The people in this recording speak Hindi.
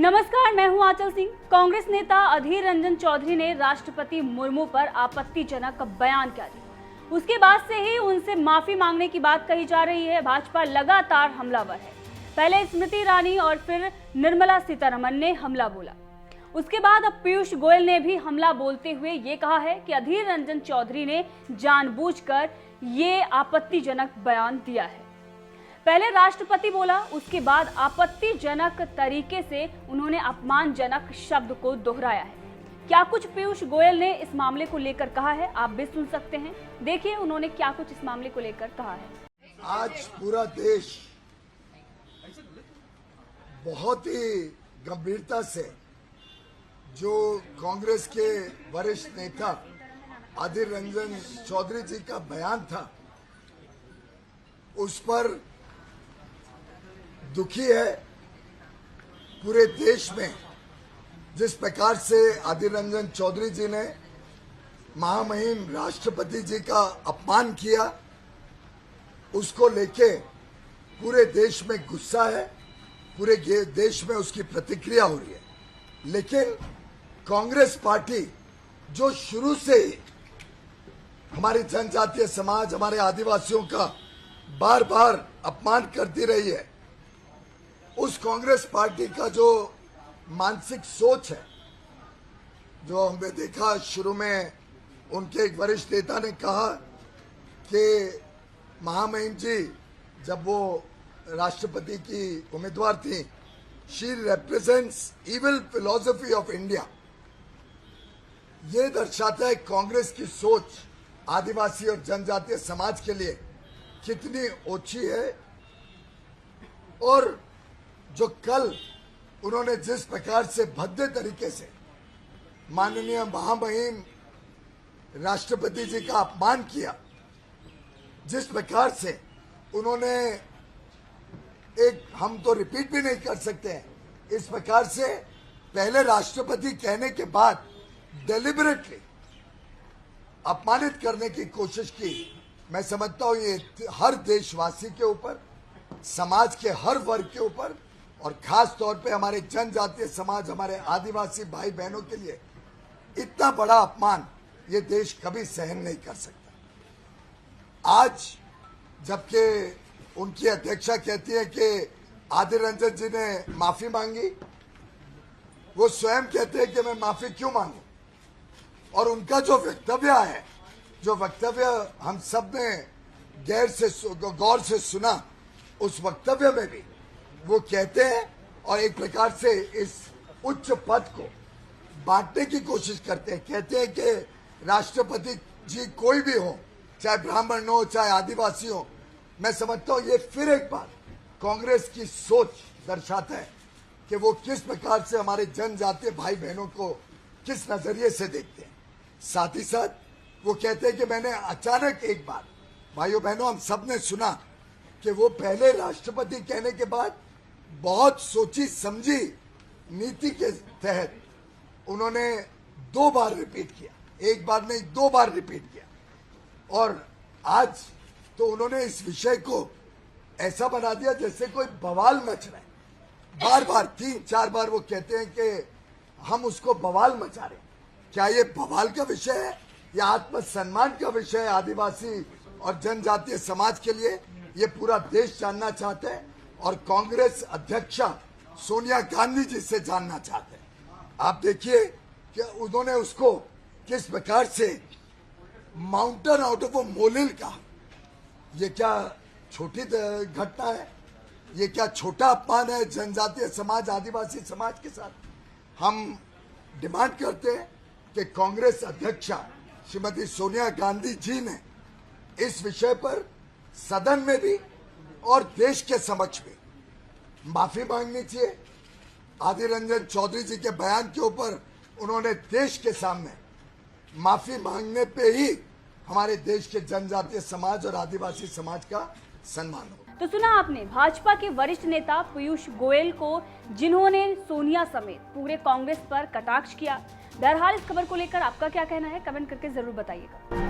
नमस्कार, मैं हूं आंचल सिंह। कांग्रेस नेता अधीर रंजन चौधरी ने राष्ट्रपति मुर्मू पर आपत्तिजनक बयान किया दिया। उसके बाद से ही उनसे माफी मांगने की बात कही जा रही है। भाजपा लगातार हमलावर है। पहले स्मृति ईरानी और फिर निर्मला सीतारमण ने हमला बोला। उसके बाद अब पीयूष गोयल ने भी हमला बोलते हुए ये कहा है कि अधीर रंजन चौधरी ने जानबूझकर ये आपत्तिजनक बयान दिया है। पहले राष्ट्रपति बोला, उसके बाद आपत्तिजनक तरीके से उन्होंने अपमानजनक शब्द को दोहराया है। क्या कुछ पीयूष गोयल ने इस मामले को लेकर कहा है, आप भी सुन सकते हैं। देखिए उन्होंने क्या कुछ इस मामले को लेकर कहा है। आज पूरा देश बहुत ही गंभीरता से जो कांग्रेस के वरिष्ठ नेता अधीर रंजन चौधरी जी का बयान था, उस पर दुखी है। पूरे देश में जिस प्रकार से अधीर रंजन चौधरी जी ने महामहिम राष्ट्रपति जी का अपमान किया, उसको लेके पूरे देश में गुस्सा है, पूरे देश में उसकी प्रतिक्रिया हो रही है। लेकिन कांग्रेस पार्टी जो शुरू से ही हमारी जनजातीय समाज, हमारे आदिवासियों का बार बार अपमान करती रही है, उस कांग्रेस पार्टी का जो मानसिक सोच है, जो हमने देखा शुरू में उनके एक वरिष्ठ नेता ने कहा कि महामहिम जी जब वो राष्ट्रपति की उम्मीदवार थी, she represents evil philosophy of India. ये दर्शाता है कांग्रेस की सोच आदिवासी और जनजातीय समाज के लिए कितनी ओछी है। और जो कल उन्होंने जिस प्रकार से भद्दे तरीके से माननीय महामहिम राष्ट्रपति जी का अपमान किया, जिस प्रकार से उन्होंने हम तो रिपीट भी नहीं कर सकते हैं, इस प्रकार से पहले राष्ट्रपति कहने के बाद डेलिबरेटली अपमानित करने की कोशिश की। मैं समझता हूं ये हर देशवासी के ऊपर, समाज के हर वर्ग के ऊपर और खास तौर पे हमारे जनजातीय समाज, हमारे आदिवासी भाई बहनों के लिए इतना बड़ा अपमान ये देश कभी सहन नहीं कर सकता। आज जबकि उनकी अध्यक्षा कहती है कि अधीर रंजन जी ने माफी मांगी, वो स्वयं कहते हैं कि मैं माफी क्यों मांगू। और उनका जो वक्तव्य है, जो वक्तव्य हम सब ने गौर से सुना, उस वक्तव्य में भी वो कहते हैं और एक प्रकार से इस उच्च पद को बांटने की कोशिश करते हैं। कहते हैं कि राष्ट्रपति जी कोई भी हो, चाहे ब्राह्मण हो, चाहे आदिवासी हो। मैं समझता हूँ ये फिर एक बार कांग्रेस की सोच दर्शाता है कि वो किस प्रकार से हमारे जनजातीय भाई बहनों को किस नजरिए से देखते हैं। साथ ही साथ वो कहते हैं कि मैंने अचानक एक बार, भाइयों बहनों हम सब ने सुना कि वो पहले राष्ट्रपति कहने के बाद बहुत सोची समझी नीति के तहत उन्होंने 2 बार रिपीट किया, एक बार नहीं 2 बार रिपीट किया। और आज तो उन्होंने इस विषय को ऐसा बना दिया जैसे कोई बवाल मच रहा है। बार बार 3-4 बार वो कहते हैं कि हम उसको बवाल मचा रहे हैं। क्या ये बवाल का विषय है या आत्मसम्मान का विषय है? आदिवासी और जनजातीय समाज के लिए ये पूरा देश जानना चाहते हैं और कांग्रेस अध्यक्षा सोनिया गांधी जी से जानना चाहते हैं। आप देखिए कि उन्होंने उसको किस प्रकार से माउंटेन आउट ऑफ अ मोलिल कहा। ये क्या छोटी घटना है? ये क्या छोटा अपमान है जनजातीय समाज, आदिवासी समाज के साथ? हम डिमांड करते हैं कि कांग्रेस अध्यक्षा श्रीमती सोनिया गांधी जी ने इस विषय पर सदन में भी और देश के समक्ष भी माफी मांगनी चाहिए। अधीर रंजन चौधरी जी के बयान के ऊपर उन्होंने देश के सामने माफी मांगने पे ही हमारे देश के जनजातीय समाज और आदिवासी समाज का सम्मान हो। तो सुना आपने भाजपा के वरिष्ठ नेता पीयूष गोयल को, जिन्होंने सोनिया समेत पूरे कांग्रेस पर कटाक्ष किया। बहरहाल इस खबर को लेकर आपका क्या कहना है, कमेंट करके जरूर बताइएगा।